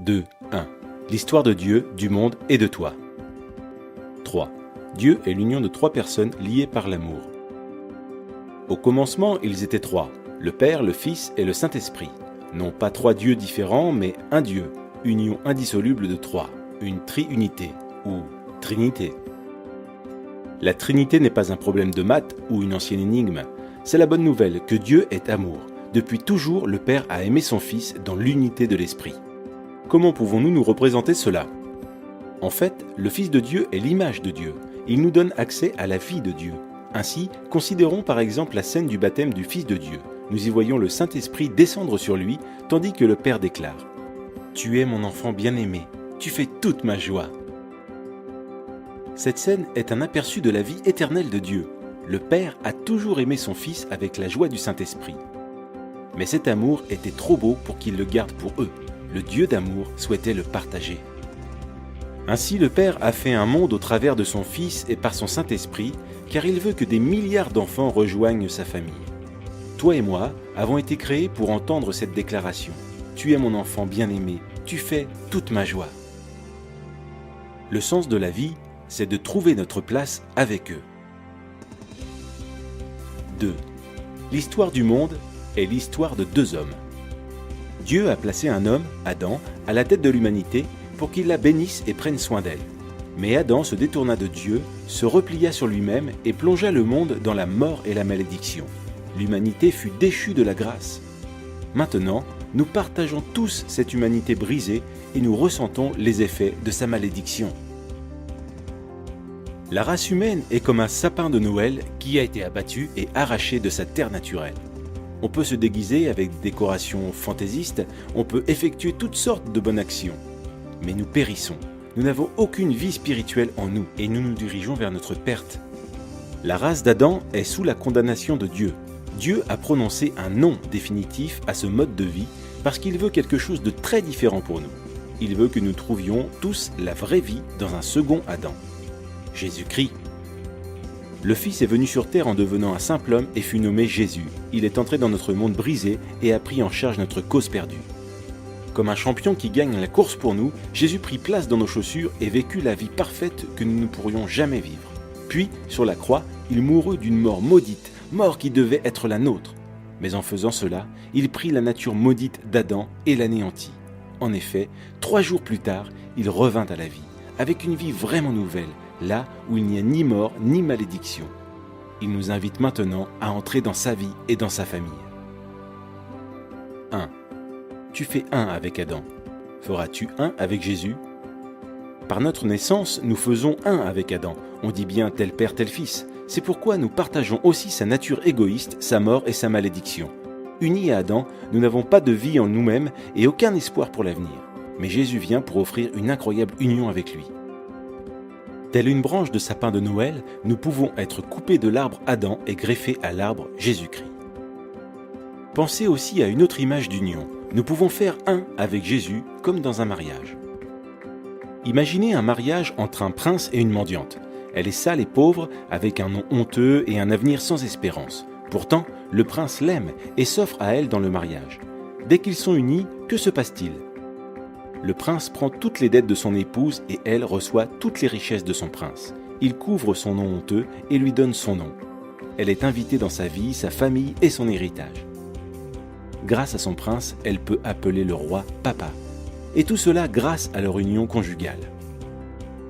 2. 1. L'histoire de Dieu, du monde et de toi. 3. Dieu est l'union de trois personnes liées par l'amour. Au commencement, ils étaient trois, le Père, le Fils et le Saint-Esprit. Non pas trois dieux différents, mais un Dieu, union indissoluble de trois, une triunité ou trinité. La Trinité n'est pas un problème de maths ou une ancienne énigme. C'est la bonne nouvelle que Dieu est amour. Depuis toujours, le Père a aimé son Fils dans l'unité de l'Esprit. Comment pouvons-nous nous représenter cela ? En fait, le Fils de Dieu est l'image de Dieu. Il nous donne accès à la vie de Dieu. Ainsi, considérons par exemple la scène du baptême du Fils de Dieu. Nous y voyons le Saint-Esprit descendre sur lui, tandis que le Père déclare « Tu es mon enfant bien-aimé, tu fais toute ma joie ». Cette scène est un aperçu de la vie éternelle de Dieu. Le Père a toujours aimé son Fils avec la joie du Saint-Esprit. Mais cet amour était trop beau pour qu'il le garde pour eux. Le Dieu d'amour souhaitait le partager. Ainsi, le Père a fait un monde au travers de son Fils et par son Saint-Esprit, car il veut que des milliards d'enfants rejoignent sa famille. Toi et moi avons été créés pour entendre cette déclaration. Tu es mon enfant bien-aimé, tu fais toute ma joie. Le sens de la vie, c'est de trouver notre place avec eux. 2. L'histoire du monde est l'histoire de deux hommes. Dieu a placé un homme, Adam, à la tête de l'humanité pour qu'il la bénisse et prenne soin d'elle. Mais Adam se détourna de Dieu, se replia sur lui-même et plongea le monde dans la mort et la malédiction. L'humanité fut déchue de la grâce. Maintenant, nous partageons tous cette humanité brisée et nous ressentons les effets de sa malédiction. La race humaine est comme un sapin de Noël qui a été abattu et arraché de sa terre naturelle. On peut se déguiser avec des décorations fantaisistes, on peut effectuer toutes sortes de bonnes actions. Mais nous périssons. Nous n'avons aucune vie spirituelle en nous et nous nous dirigeons vers notre perte. La race d'Adam est sous la condamnation de Dieu. Dieu a prononcé un non définitif à ce mode de vie parce qu'il veut quelque chose de très différent pour nous. Il veut que nous trouvions tous la vraie vie dans un second Adam. Jésus-Christ. Le Fils est venu sur terre en devenant un simple homme et fut nommé Jésus. Il est entré dans notre monde brisé et a pris en charge notre cause perdue. Comme un champion qui gagne la course pour nous, Jésus prit place dans nos chaussures et vécut la vie parfaite que nous ne pourrions jamais vivre. Puis, sur la croix, il mourut d'une mort maudite, mort qui devait être la nôtre. Mais en faisant cela, il prit la nature maudite d'Adam et l'anéantit. En effet, 3 jours plus tard, il revint à la vie, avec une vie vraiment nouvelle, là où il n'y a ni mort ni malédiction. Il nous invite maintenant à entrer dans sa vie et dans sa famille. 1. Tu fais un avec Adam. Feras-tu un avec Jésus ? Par notre naissance, nous faisons un avec Adam. On dit bien tel père, tel fils. C'est pourquoi nous partageons aussi sa nature égoïste, sa mort et sa malédiction. Unis à Adam, nous n'avons pas de vie en nous-mêmes et aucun espoir pour l'avenir. Mais Jésus vient pour offrir une incroyable union avec lui. Telle une branche de sapin de Noël, nous pouvons être coupés de l'arbre Adam et greffés à l'arbre Jésus-Christ. Pensez aussi à une autre image d'union. Nous pouvons faire un avec Jésus comme dans un mariage. Imaginez un mariage entre un prince et une mendiante. Elle est sale et pauvre, avec un nom honteux et un avenir sans espérance. Pourtant, le prince l'aime et s'offre à elle dans le mariage. Dès qu'ils sont unis, que se passe-t-il ? Le prince prend toutes les dettes de son épouse et elle reçoit toutes les richesses de son prince. Il couvre son nom honteux et lui donne son nom. Elle est invitée dans sa vie, sa famille et son héritage. Grâce à son prince, elle peut appeler le roi papa. Et tout cela grâce à leur union conjugale.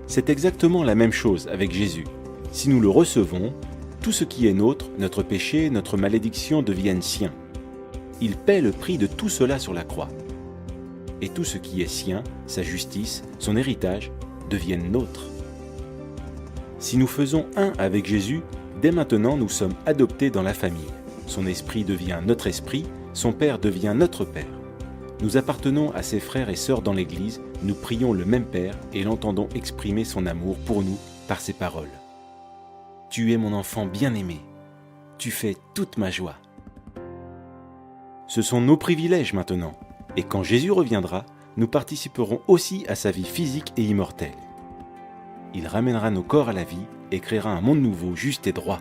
C'est exactement la même chose avec Jésus. Si nous le recevons, tout ce qui est nôtre, notre péché, notre malédiction deviennent siens. Il paie le prix de tout cela sur la croix. Et tout ce qui est sien, sa justice, son héritage, deviennent nôtres. Si nous faisons un avec Jésus, dès maintenant nous sommes adoptés dans la famille. Son esprit devient notre esprit, son Père devient notre Père. Nous appartenons à ses frères et sœurs dans l'Église, nous prions le même Père et l'entendons exprimer son amour pour nous par ses paroles. Tu es mon enfant bien-aimé, tu fais toute ma joie. Ce sont nos privilèges maintenant. Et quand Jésus reviendra, nous participerons aussi à sa vie physique et immortelle. Il ramènera nos corps à la vie et créera un monde nouveau, juste et droit.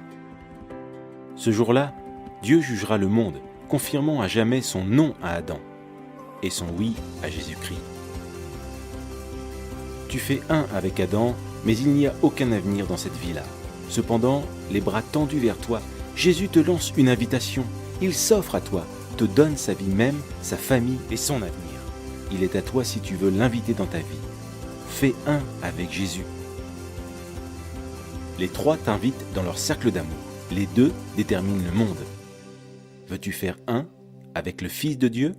Ce jour-là, Dieu jugera le monde, confirmant à jamais son non à Adam et son oui à Jésus-Christ. Tu fais un avec Adam, mais il n'y a aucun avenir dans cette vie-là. Cependant, les bras tendus vers toi, Jésus te lance une invitation. Il s'offre à toi, te donne sa vie même, sa famille et son avenir. Il est à toi si tu veux l'inviter dans ta vie. Fais un avec Jésus. Les trois t'invitent dans leur cercle d'amour. Les deux déterminent le monde. Veux-tu faire un avec le Fils de Dieu ?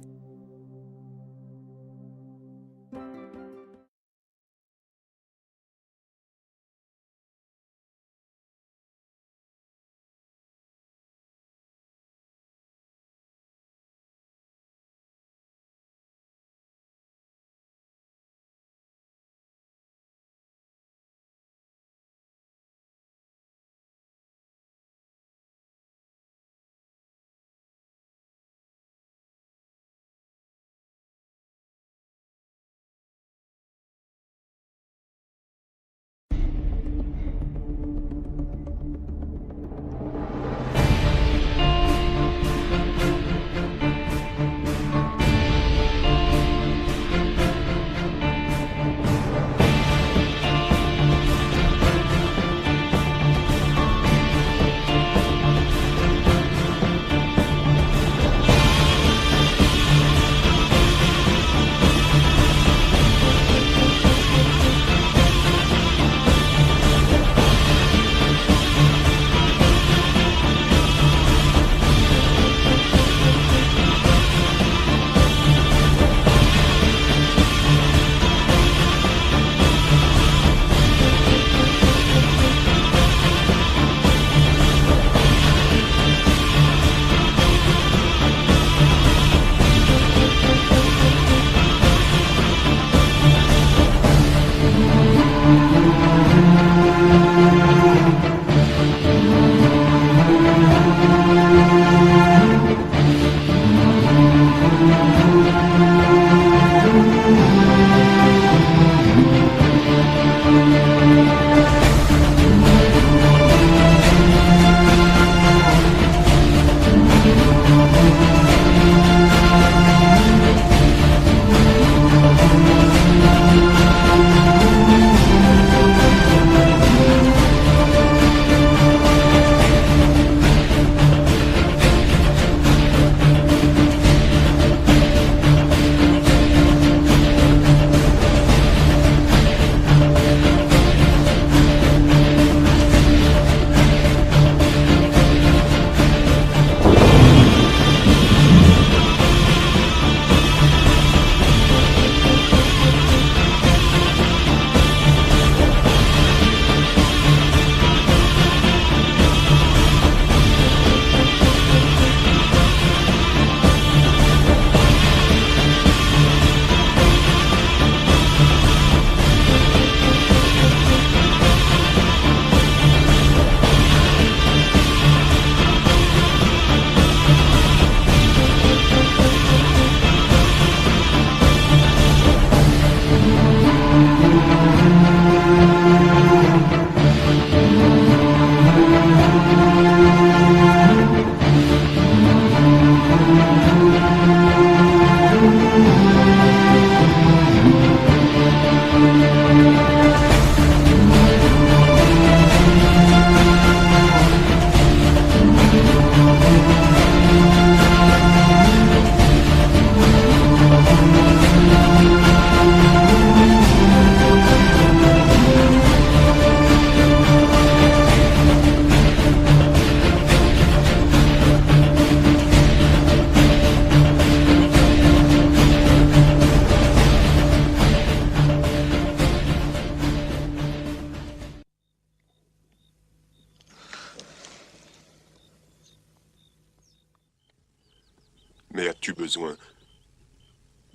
Mais as-tu besoin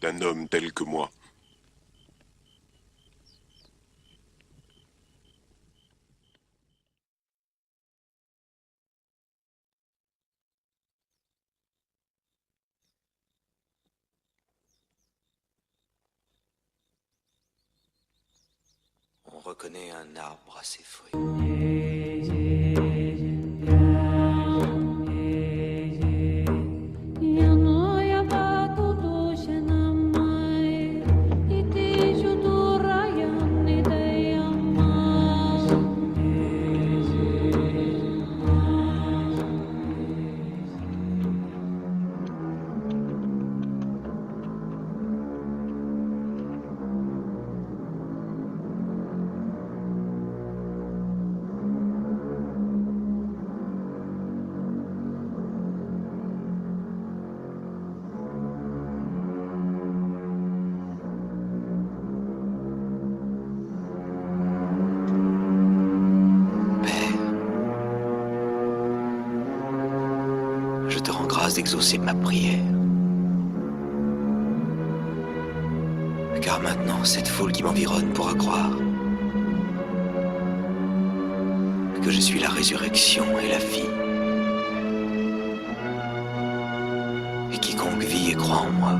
d'un homme tel que moi? On reconnaît un arbre à ses fruits. vous exaucer ma prière. Car maintenant, cette foule qui m'environne pourra croire que je suis la résurrection et la vie. Et quiconque vit et croit en moi,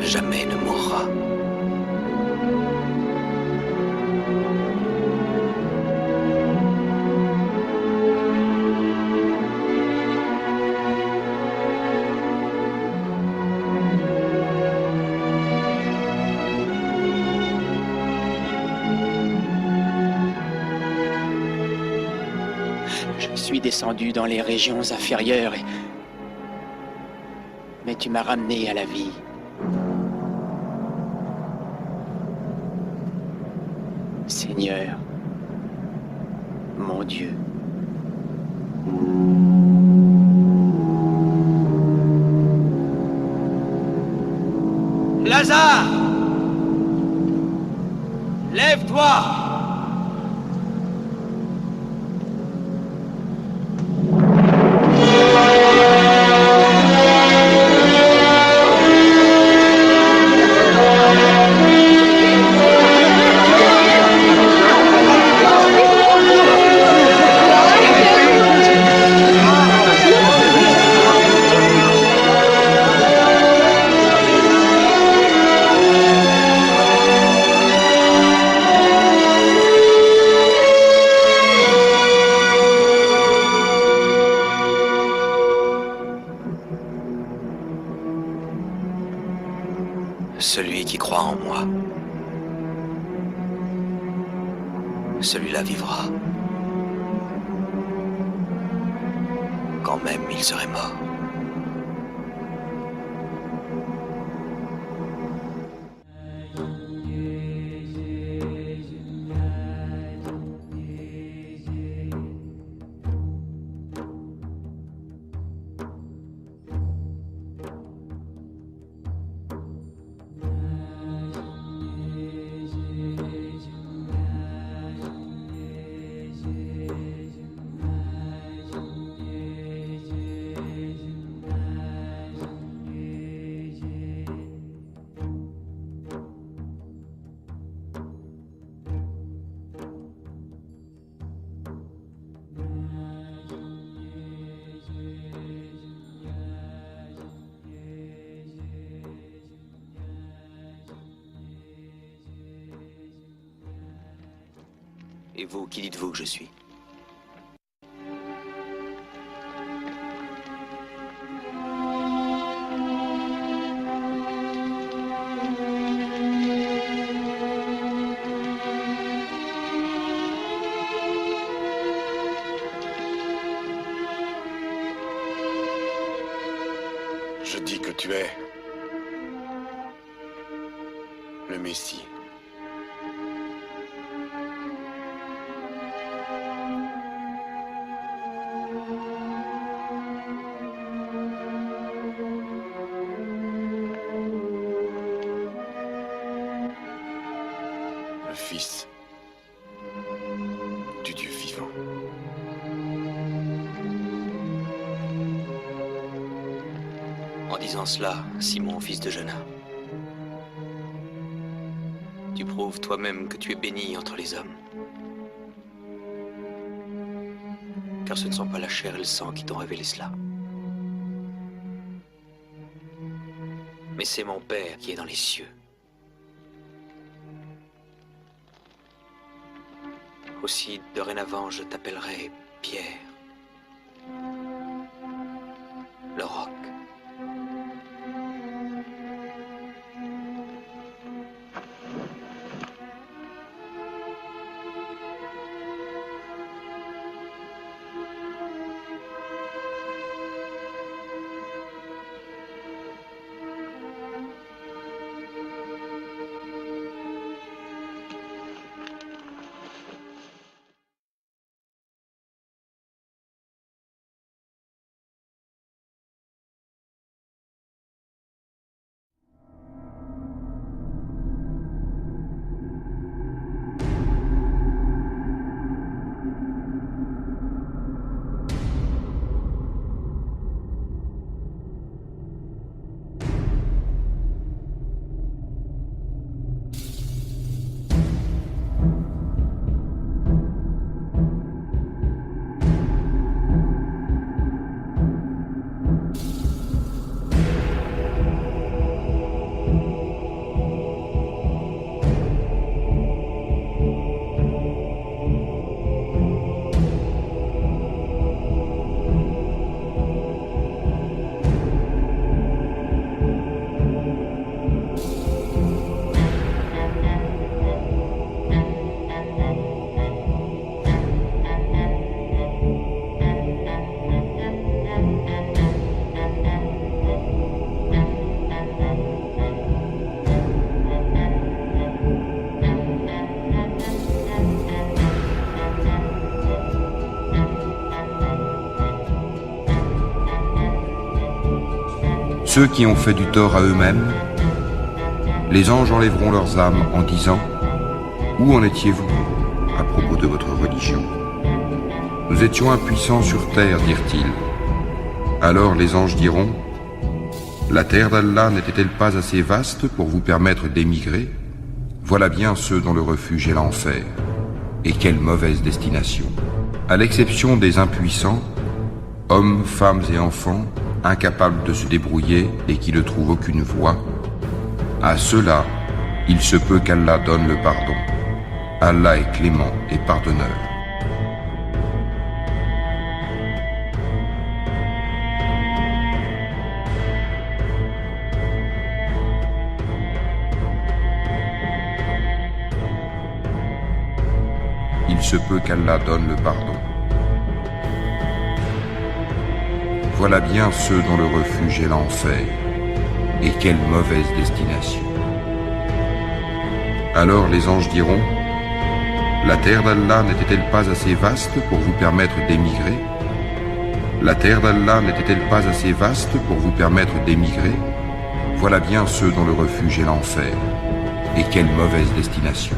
jamais ne mourra. Je suis descendu dans les régions inférieures, mais tu m'as ramené à la vie. Seigneur, mon Dieu. Lazare! Lève-toi! Celui qui croit en moi, celui-là vivra, quand même il serait mort. Et vous, qui dites-vous que je suis? Je dis que tu es le Messie. Le Fils du Dieu vivant. En disant cela, Simon, fils de Jonas, tu prouves toi-même que tu es béni entre les hommes. Car ce ne sont pas la chair et le sang qui t'ont révélé cela, mais c'est mon Père qui est dans les cieux. Aussi, dorénavant, je t'appellerai Pierre, le roc. Ceux qui ont fait du tort à eux-mêmes, les anges enlèveront leurs âmes en disant « Où en étiez-vous à propos de votre religion ?» Nous étions impuissants sur terre, dirent-ils. Alors les anges diront « La terre d'Allah n'était-elle pas assez vaste pour vous permettre d'émigrer ? Voilà bien ceux dont le refuge est l'enfer. Et quelle mauvaise destination ! À l'exception des impuissants, hommes, femmes et enfants, incapables de se débrouiller et qui ne trouvent aucune voie, à ceux-là, il se peut qu'Allah donne le pardon. Allah est clément et pardonneur. Il se peut qu'Allah donne le pardon. Voilà bien ceux dont le refuge est l'enfer. Et quelle mauvaise destination. Alors les anges diront « La terre d'Allah n'était-elle pas assez vaste pour vous permettre d'émigrer ? La terre d'Allah n'était-elle pas assez vaste pour vous permettre d'émigrer ? Voilà bien ceux dont le refuge est l'enfer. Et quelle mauvaise destination. »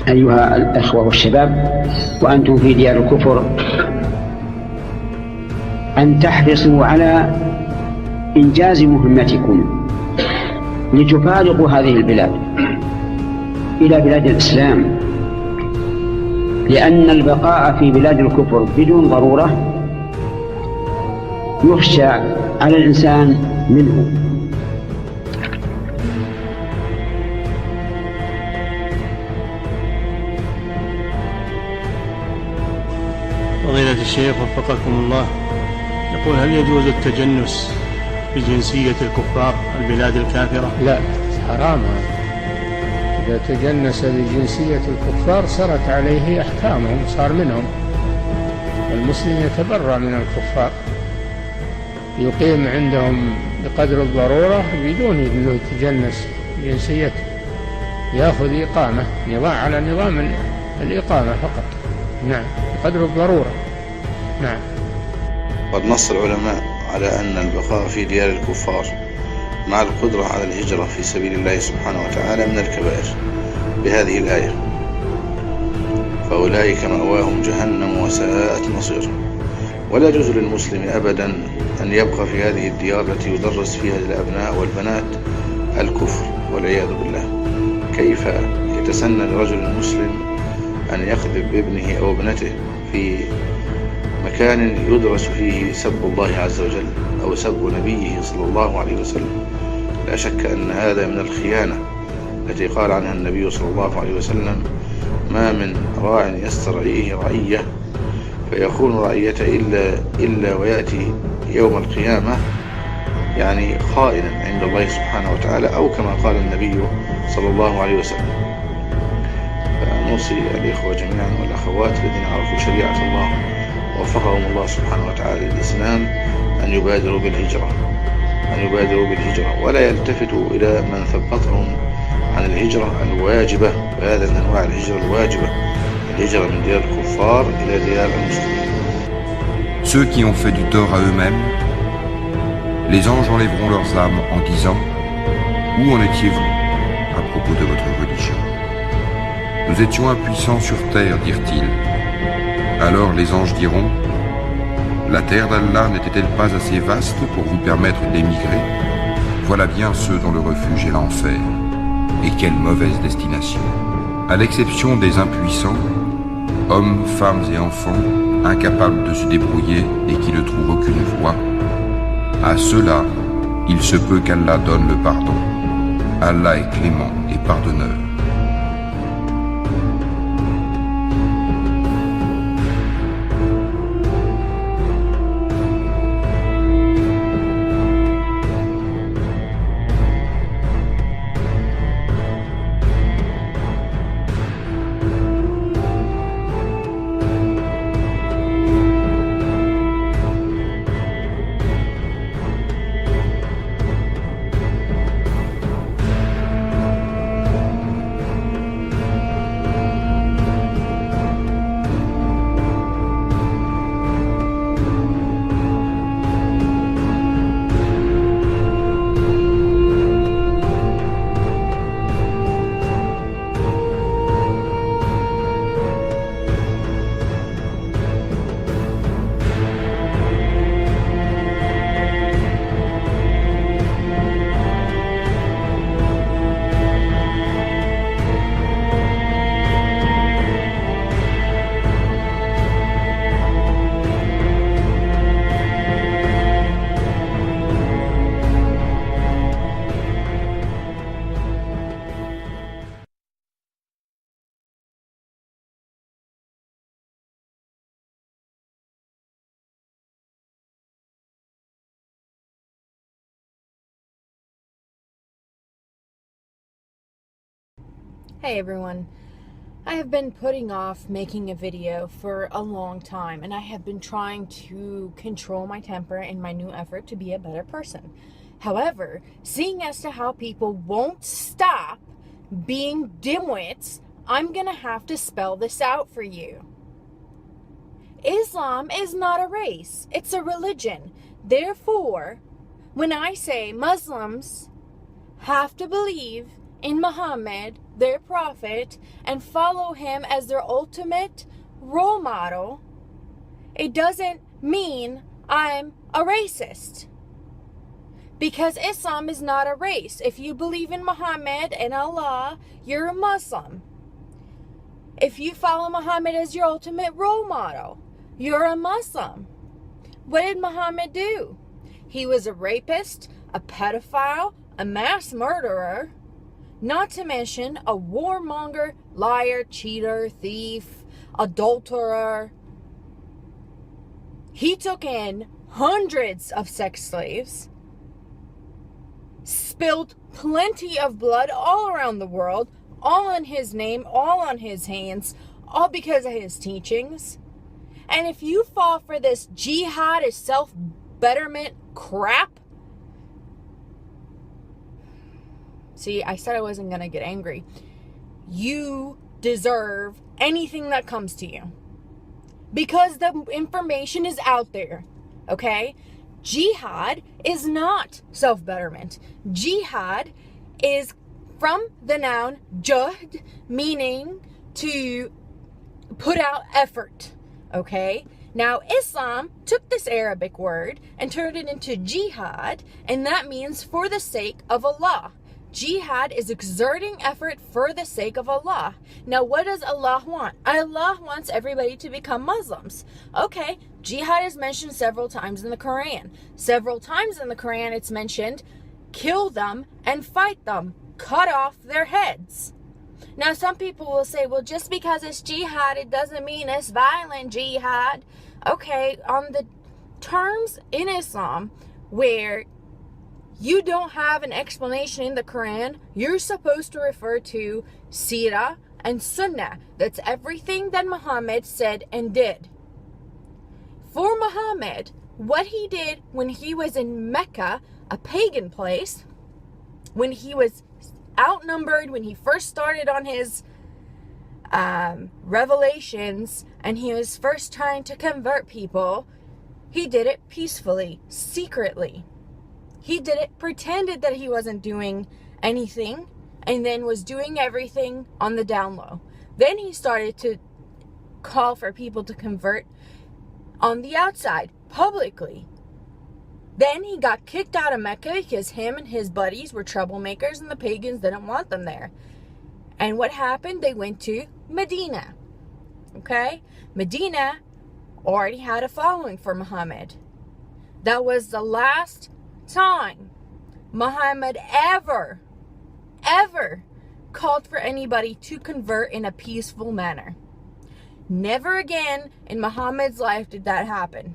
أيها الأخوة والشباب وأنتم في ديار الكفر أن تحرصوا على إنجاز مهمتكم لتفارقوا هذه البلاد إلى بلاد الإسلام، لأن البقاء في بلاد الكفر بدون ضرورة يخشى على الإنسان منه. فضيلة الشيخ وفقكم الله، يقول هل يجوز التجنس بجنسية الكفار البلاد الكافرة؟ لا، حرام. إذا تجنس بجنسية الكفار سرت عليه أحكامهم، صار منهم. المسلم يتبرأ من الكفار، يقيم عندهم بقدر الضرورة بدون أنه يتجنس بجنسيته، يأخذ إقامة على نظام الإقامة فقط. نعم، بقدر الضرورة. نعم. قد نص العلماء على أن البقاء في ديار الكفار مع القدرة على الهجرة في سبيل الله سبحانه وتعالى من الكبائر بهذه الآية، فأولئك مأواهم جهنم وساءت مصير. ولا يجوز للمسلم أبدا أن يبقى في هذه الديار التي يدرس فيها للأبناء والبنات الكفر والعياذ بالله. كيف يتسنى لرجل مسلم أن يقذف بابنه أو ابنته في مكان يدرس فيه سب الله عز وجل أو سب نبيه صلى الله عليه وسلم؟ لا شك أن هذا من الخيانة التي قال عنها النبي صلى الله عليه وسلم: ما من راع يسترعيه رعية فيكون رعيته إلا ويأتي يوم القيامة يعني خائنا عند الله سبحانه وتعالى، أو كما قال النبي صلى الله عليه وسلم. فنوصي الإخوة جميعا والأخوات الذين عرفوا شريعة الله ووفقهم الله سبحانه وتعالى للإسلام أن يبادروا بالهجرة ولا يلتفتوا إلى من ثبتهم عن الهجرة الواجبة، وهذا من أنواع الهجرة الواجبة، الهجرة من ديار الكفار إلى ديار المسلمين. Ceux qui ont fait du tort à eux-mêmes, les anges enlèveront leurs âmes en disant « Où en étiez-vous à propos de votre religion ? Nous étions impuissants sur terre, dirent-ils. Alors les anges diront « La terre d'Allah n'était-elle pas assez vaste pour vous permettre d'émigrer ? Voilà bien ceux dont le refuge est l'enfer. Et quelle mauvaise destination ! À l'exception des impuissants, hommes, femmes et enfants, incapables de se débrouiller et qui ne trouvent aucune voie, à ceux-là, il se peut qu'Allah donne le pardon. Allah est clément et pardonneur. Hey everyone, I have been putting off making a video for a long time, and I have been trying to control my temper in my new effort to be a better person. However, seeing as to how people won't stop being dimwits, I'm gonna have to spell this out for you. Islam is not a race, it's a religion. Therefore, when I say Muslims have to believe in Muhammad, their prophet, and follow him as their ultimate role model, it doesn't mean I'm a racist. Because Islam is not a race. If you believe in Muhammad and Allah, you're a Muslim. If you follow Muhammad as your ultimate role model, you're a Muslim. What did Muhammad do? He was a rapist, a pedophile, a mass murderer, not to mention a warmonger, liar, cheater, thief, adulterer. He took in hundreds of sex slaves, spilled plenty of blood all around the world, all in his name, all on his hands, all because of his teachings. And if you fall for this jihad is self-betterment crap, see, I said I wasn't going to get angry. You deserve anything that comes to you. Because the information is out there. Okay? Jihad is not self-betterment. Jihad is from the noun juhd, meaning to put out effort. Okay? Now, Islam took this Arabic word and turned it into jihad, and that means for the sake of Allah. Jihad is exerting effort for the sake of Allah. Now, what does Allah want? Allah wants everybody to become Muslims. Okay, jihad is mentioned several times in the Quran. Several times in the Quran it's mentioned, kill them and fight them. Cut off their heads. Now, some people will say, well, just because it's jihad, it doesn't mean it's violent jihad. Okay, on the terms in Islam where you don't have an explanation in the Quran, you're supposed to refer to Sirah and Sunnah. That's everything that Muhammad said and did. For Muhammad, what he did when he was in Mecca, a pagan place, when he was outnumbered, when he first started on his revelations and he was first trying to convert people, he did it peacefully, secretly. He did it, pretended that he wasn't doing anything, and then was doing everything on the down low. Then he started to call for people to convert on the outside, publicly. Then he got kicked out of Mecca because him and his buddies were troublemakers and the pagans didn't want them there. And what happened? They went to Medina. Okay? Medina already had a following for Muhammad. That was the last time Muhammad ever ever called for anybody to convert in a peaceful manner. Never again in Muhammad's life did that happen.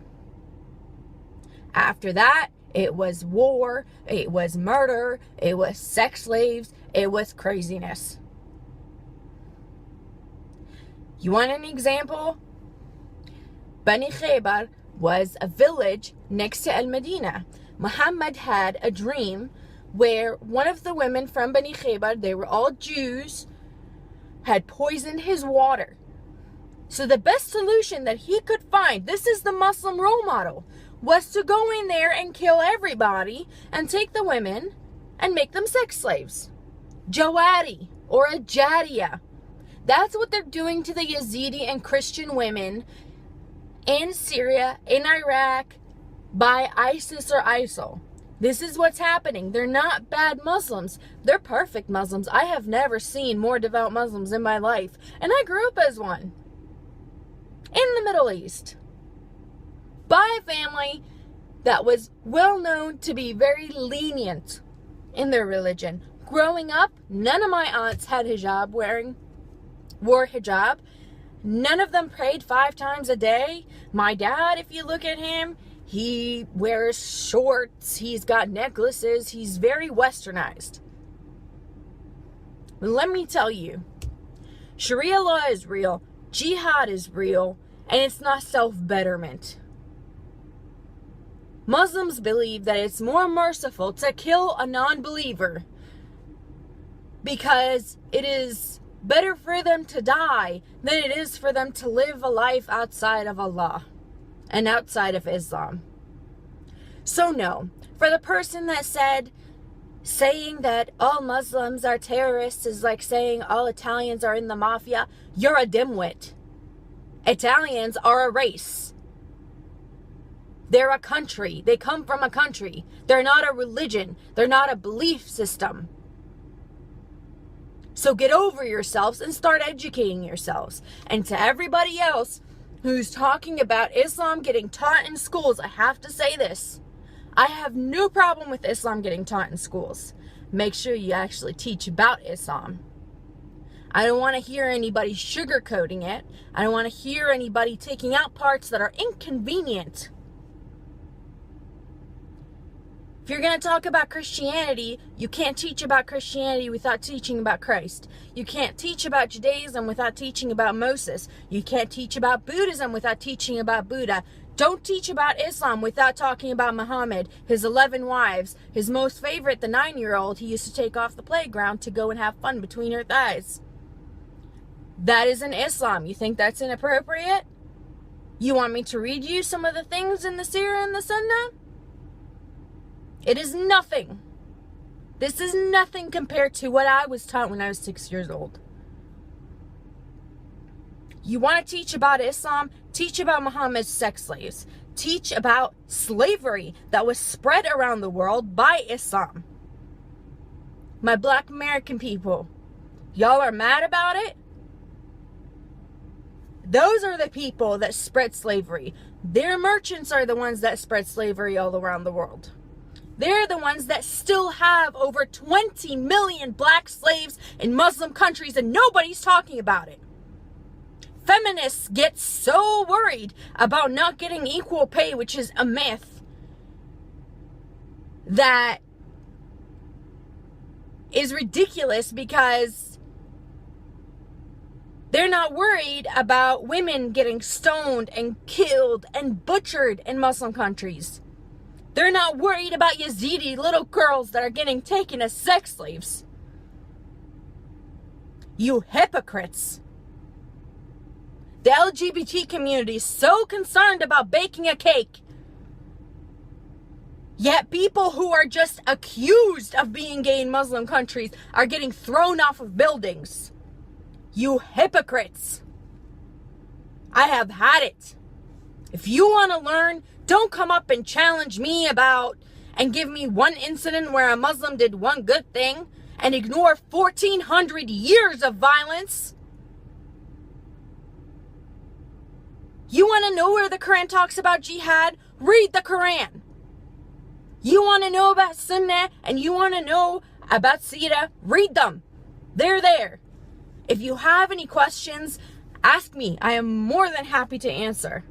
After that, it was war, it was murder, it was sex slaves, it was craziness. You want an example? Bani Khaybar was a village next to Al-Madinah. Muhammad had a dream where one of the women from Bani Khaybar, they were all Jews, had poisoned his water. So the best solution that he could find, this is the Muslim role model, was to go in there and kill everybody and take the women and make them sex slaves. Jawari or a Jariya. That's what they're doing to the Yazidi and Christian women in Syria, in Iraq, by ISIS or ISIL. This is what's happening. They're not bad Muslims. They're perfect Muslims. I have never seen more devout Muslims in my life. And I grew up as one. In the Middle East. By a family that was well known to be very lenient in their religion. Growing up, none of my aunts had wore hijab. None of them prayed 5 times a day. My dad, if you look at him, he wears shorts, he's got necklaces, he's very westernized. But let me tell you, Sharia law is real, jihad is real, and it's not self-betterment. Muslims believe that it's more merciful to kill a non-believer because it is better for them to die than it is for them to live a life outside of Allah and outside of Islam. So no, for the person that said saying that all Muslims are terrorists is like saying all Italians are in the mafia, you're a dimwit. Italians are a race. They're a country. They come from a country. They're not a religion. They're not a belief system. So get over yourselves and start educating yourselves. And to everybody else who's talking about Islam getting taught in schools, I have to say this. I have no problem with Islam getting taught in schools. Make sure you actually teach about Islam. I don't want to hear anybody sugarcoating it. I don't want to hear anybody taking out parts that are inconvenient. If you're going to talk about Christianity, you can't teach about Christianity without teaching about Christ. You can't teach about Judaism without teaching about Moses. You can't teach about Buddhism without teaching about Buddha. Don't teach about Islam without talking about Muhammad, his 11 wives, his most favorite, the 9-year-old he used to take off the playground to go and have fun between her thighs. That is in Islam. You think that's inappropriate? You want me to read you some of the things in the Sirah and the Sunnah? It is nothing. This is nothing compared to what I was taught when I was 6 years old. You want to teach about Islam? Teach about Muhammad's sex slaves. Teach about slavery that was spread around the world by Islam. My Black American people, y'all are mad about it? Those are the people that spread slavery. Their merchants are the ones that spread slavery all around the world. They're the ones that still have over 20 million black slaves in Muslim countries and nobody's talking about it. Feminists get so worried about not getting equal pay, which is a myth, that is ridiculous because they're not worried about women getting stoned and killed and butchered in Muslim countries. They're not worried about Yazidi little girls that are getting taken as sex slaves. You hypocrites. The LGBT community is so concerned about baking a cake. Yet people who are just accused of being gay in Muslim countries are getting thrown off of buildings. You hypocrites. I have had it. If you want to learn, don't come up and challenge me about and give me one incident where a Muslim did one good thing and ignore 1,400 years of violence. You want to know where the Quran talks about jihad? Read the Quran. You want to know about Sunnah and you want to know about Sira, read them. They're there. If you have any questions, ask me. I am more than happy to answer.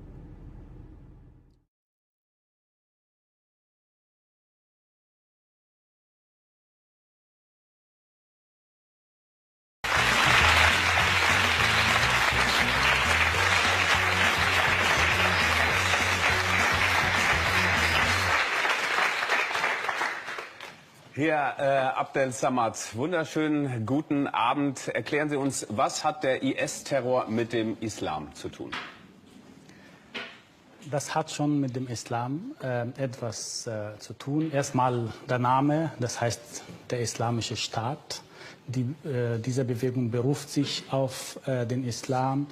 Herr Abdel Samad, wunderschönen guten Abend. Erklären Sie uns, was hat der IS-Terror mit dem Islam zu tun? Das hat schon mit dem Islam etwas zu tun. Erstmal der Name, das heißt der Islamische Staat. Diese Bewegung beruft sich auf den Islam,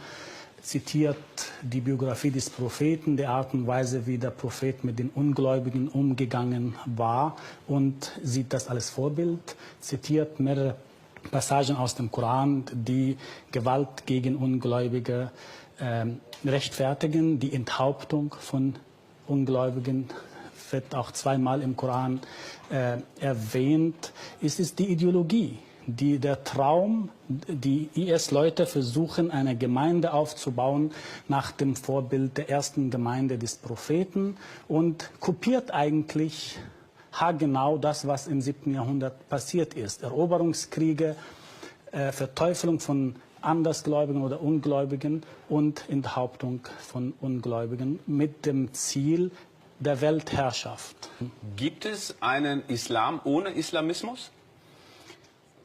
zitiert die Biografie des Propheten, die Art und Weise, wie der Prophet mit den Ungläubigen umgegangen war und sieht das als Vorbild, zitiert mehrere Passagen aus dem Koran, die Gewalt gegen Ungläubige rechtfertigen. Die Enthauptung von Ungläubigen wird auch zweimal im Koran erwähnt. Es ist die Ideologie, der Traum, die IS-Leute versuchen, eine Gemeinde aufzubauen nach dem Vorbild der ersten Gemeinde des Propheten und kopiert eigentlich haargenau das, was im 7. Jahrhundert passiert ist. Eroberungskriege, Verteufelung von Andersgläubigen oder Ungläubigen und Enthauptung von Ungläubigen mit dem Ziel der Weltherrschaft. Gibt es einen Islam ohne Islamismus?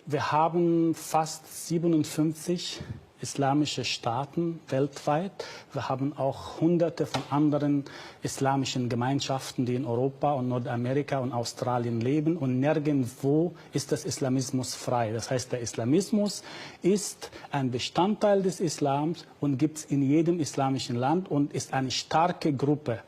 Wir haben fast 57 islamische Staaten weltweit. Wir haben auch Hunderte von anderen islamischen Gemeinschaften, die in Europa und Nordamerika und Australien leben. Und nirgendwo ist das Islamismus frei. Das heißt, der Islamismus ist ein Bestandteil des Islams und gibt es in jedem islamischen Land und ist eine starke Gruppe.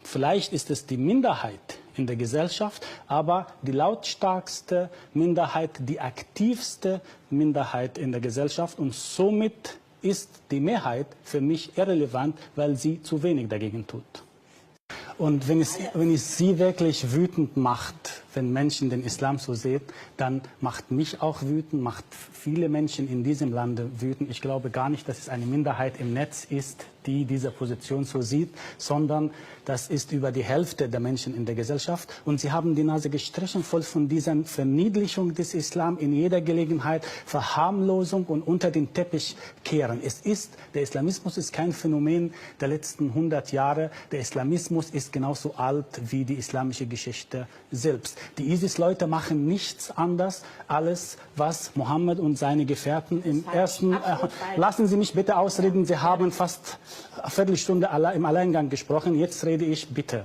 Vielleicht ist es die Minderheit in der Gesellschaft, aber die lautstarkste Minderheit, die aktivste Minderheit in der Gesellschaft. Und somit ist die Mehrheit für mich irrelevant, weil sie zu wenig dagegen tut. Und wenn es Sie wirklich wütend macht, wenn Menschen den Islam so sehen, dann macht mich auch wütend, macht viele Menschen in diesem Lande wütend. Ich glaube gar nicht, dass es eine Minderheit im Netz ist, die diese Position so sieht, sondern das ist über die Hälfte der Menschen in der Gesellschaft. Und sie haben die Nase gestrichen voll von dieser Verniedlichung des Islam in jeder Gelegenheit, Verharmlosung und unter den Teppich kehren. Der Islamismus ist kein Phänomen der letzten 100 Jahre. Der Islamismus ist genauso alt wie die islamische Geschichte selbst. Die ISIS-Leute machen nichts anderes, alles, was Mohammed und seine Gefährten im ersten... lassen Sie mich bitte ausreden, Sie haben fast eine Viertelstunde im Alleingang gesprochen, jetzt rede ich bitte.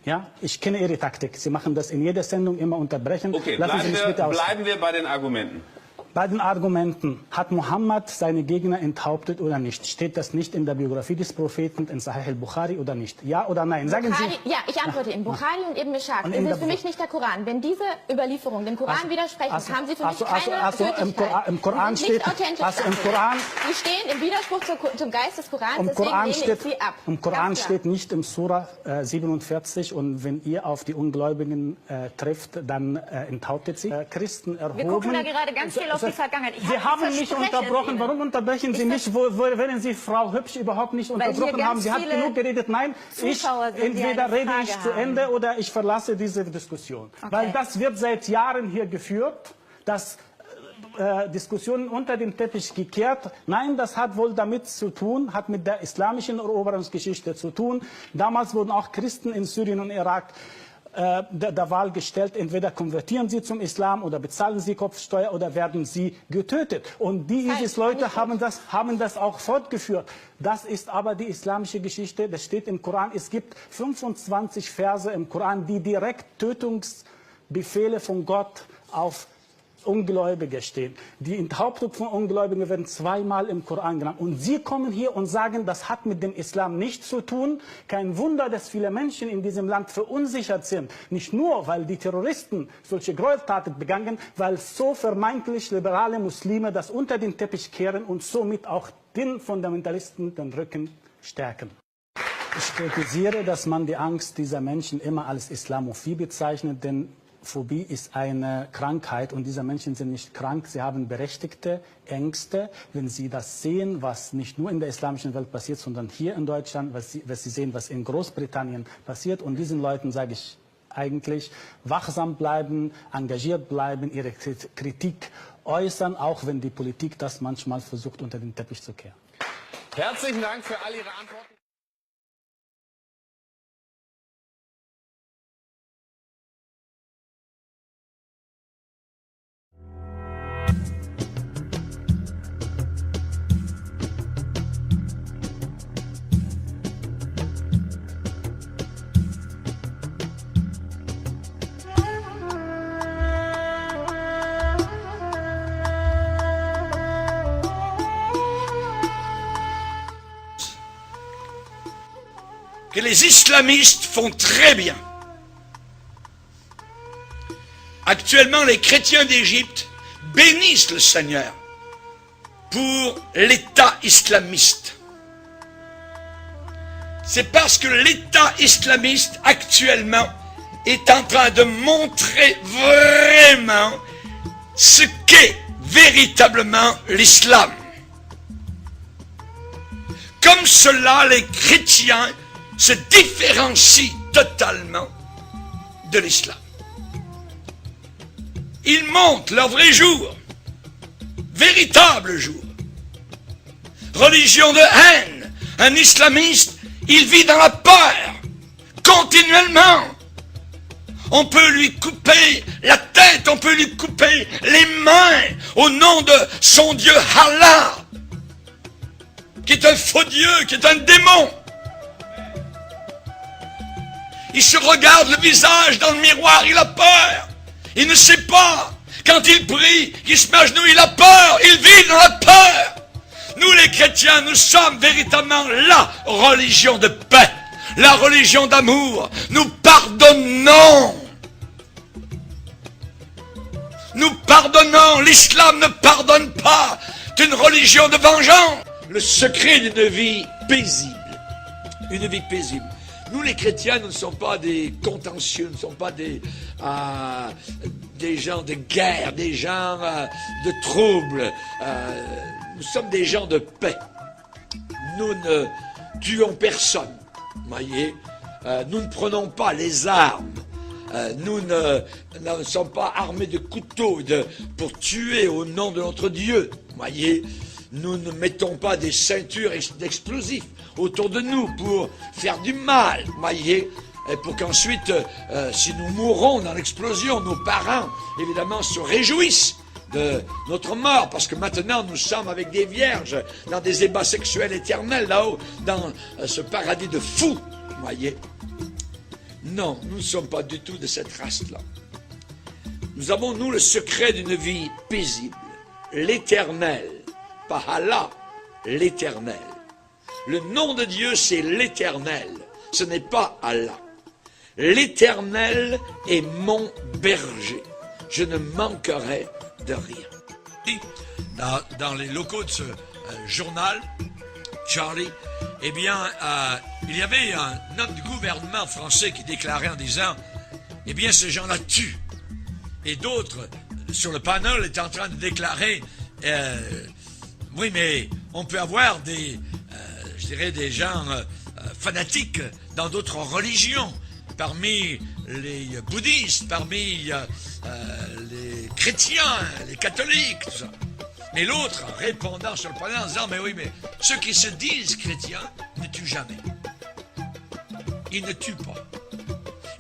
Ja, ich kenne Ihre Taktik. Sie machen das in jeder Sendung, immer unterbrechen. Okay, bleiben wir bei den Argumenten. Bei den Argumenten, hat Mohammed seine Gegner enthauptet oder nicht? Steht das nicht in der Biografie des Propheten, in Sahih al-Bukhari oder nicht? Ja oder nein? Sagen Bukhari, Sie. Ja, ich antworte Ihnen. Bukhari und Ibn Ishaq sind für mich nicht der Koran. Wenn diese Überlieferungen dem Koran widersprechen, haben sie für mich keine Gültigkeit. Im Koran Sie sind steht, nicht authentisch. Sie stehen im Widerspruch zum Geist des Korans, deswegen lehne ich sie ab. Im Koran steht nicht im Surah 47, und wenn ihr auf die Ungläubigen trifft, dann enthauptet sie. Christen erhoben. Wir gucken da gerade ganz viel auf die Vergangenheit. Sie haben mich unterbrochen. Warum unterbrechen Sie mich, wenn Sie Frau Hübsch überhaupt nicht unterbrochen haben? Sie hat genug geredet. Nein, entweder rede ich zu Ende oder ich verlasse diese Diskussion. Okay. Weil das wird seit Jahren hier geführt, dass Diskussionen unter den Teppich gekehrt. Nein, das hat wohl damit zu tun, hat mit der islamischen Eroberungsgeschichte zu tun. Damals wurden auch Christen in Syrien und Irak der Wahl gestellt, entweder konvertieren sie zum Islam oder bezahlen sie Kopfsteuer oder werden sie getötet. Und die ISIS-Leute haben das auch fortgeführt. Das ist aber die islamische Geschichte, das steht im Koran. Es gibt 25 Verse im Koran, die direkt Tötungsbefehle von Gott auf Ungläubige stehen. Die Enthauptung von Ungläubigen werden zweimal im Koran genannt. Und Sie kommen hier und sagen, das hat mit dem Islam nichts zu tun. Kein Wunder, dass viele Menschen in diesem Land verunsichert sind. Nicht nur, weil die Terroristen solche Gräueltaten begangen, weil so vermeintlich liberale Muslime das unter den Teppich kehren und somit auch den Fundamentalisten den Rücken stärken. Ich kritisiere, dass man die Angst dieser Menschen immer als Islamophie bezeichnet, denn Phobie ist eine Krankheit und diese Menschen sind nicht krank, sie haben berechtigte Ängste, wenn sie das sehen, was nicht nur in der islamischen Welt passiert, sondern hier in Deutschland, was sie sehen, was in Großbritannien passiert. Und diesen Leuten sage ich eigentlich, wachsam bleiben, engagiert bleiben, ihre Kritik äußern, auch wenn die Politik das manchmal versucht, unter den Teppich zu kehren. Herzlichen Dank für all Ihre Antworten. Que les islamistes font très bien. Actuellement, les chrétiens d'Égypte bénissent le Seigneur pour l'État islamiste. C'est parce que l'État islamiste actuellement est en train de montrer vraiment ce qu'est véritablement l'islam. Comme cela, les chrétiens se différencient totalement de l'islam. Ils montrent leur vrai jour, véritable jour. Religion de haine, un islamiste, il vit dans la peur, continuellement. On peut lui couper la tête, on peut lui couper les mains au nom de son Dieu Allah, qui est un faux Dieu, qui est un démon. Il se regarde le visage dans le miroir, il a peur. Il ne sait pas. Quand il prie, qu'il se met à genoux, il a peur. Il vit dans la peur. Nous les chrétiens, nous sommes véritablement la religion de paix, la religion d'amour. Nous pardonnons. Nous pardonnons. L'islam ne pardonne pas. C'est une religion de vengeance. Le secret d'une vie paisible. Une vie paisible. Nous les chrétiens, nous ne sommes pas des contentieux, nous ne sommes pas des gens de guerre, des gens de troubles. Nous sommes des gens de paix. Nous ne tuons personne, voyez. Nous ne prenons pas les armes. Nous ne sommes pas armés de couteaux pour tuer au nom de notre Dieu, voyez. Nous ne mettons pas des ceintures d'explosifs autour de nous pour faire du mal, voyez, et pour qu'ensuite, si nous mourons dans l'explosion, nos parents, évidemment, se réjouissent de notre mort, parce que maintenant, nous sommes avec des vierges dans des ébats sexuels éternels, là-haut, dans ce paradis de fous, voyez. Non, nous ne sommes pas du tout de cette race-là. Nous avons, nous, le secret d'une vie paisible, l'éternel. Pas Allah, l'éternel. Le nom de Dieu, c'est l'éternel. Ce n'est pas Allah. L'éternel est mon berger. Je ne manquerai de rien. Dans les locaux de ce journal, Charlie, eh bien, il y avait un homme du gouvernement français qui déclarait en disant, eh bien, ces gens-là tuent. Et d'autres, sur le panel, étaient en train de déclarer, oui, mais on peut avoir des gens fanatiques dans d'autres religions, parmi les bouddhistes, parmi les chrétiens, les catholiques, tout ça. Mais l'autre, répondant sur le panel en disant, mais oui, mais ceux qui se disent chrétiens ne tuent jamais. Ils ne tuent pas.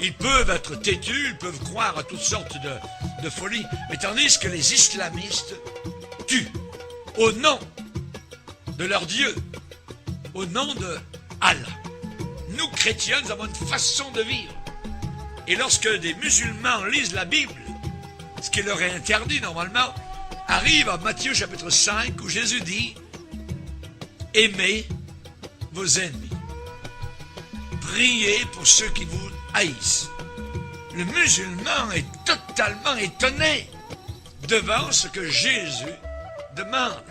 Ils peuvent être têtus, ils peuvent croire à toutes sortes de folies, mais tandis que les islamistes tuent. Au nom de leur Dieu, au nom de Allah. Nous, chrétiens, nous avons une façon de vivre. Et lorsque des musulmans lisent la Bible, ce qui leur est interdit normalement, arrive à Matthieu chapitre 5, où Jésus dit « Aimez vos ennemis. Priez pour ceux qui vous haïssent. » Le musulman est totalement étonné devant ce que Jésus demande.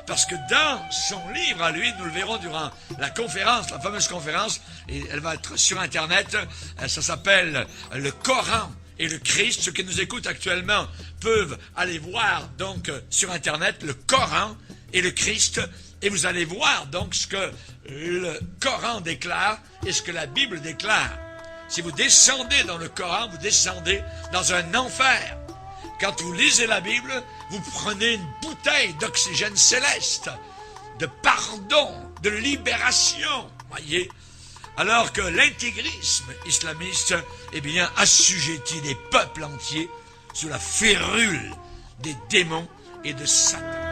Parce que dans son livre à lui, nous le verrons durant la conférence, la fameuse conférence, et elle va être sur Internet, ça s'appelle « Le Coran et le Christ. Ceux qui nous écoutent actuellement peuvent aller voir donc sur Internet le Coran et le Christ, et vous allez voir donc ce que le Coran déclare et ce que la Bible déclare. Si vous descendez dans le Coran, vous descendez dans un enfer. Quand vous lisez la Bible, vous prenez une bouteille d'oxygène céleste, de pardon, de libération, voyez. Alors que l'intégrisme islamiste, eh bien, assujettit des peuples entiers sous la férule des démons et de Satan.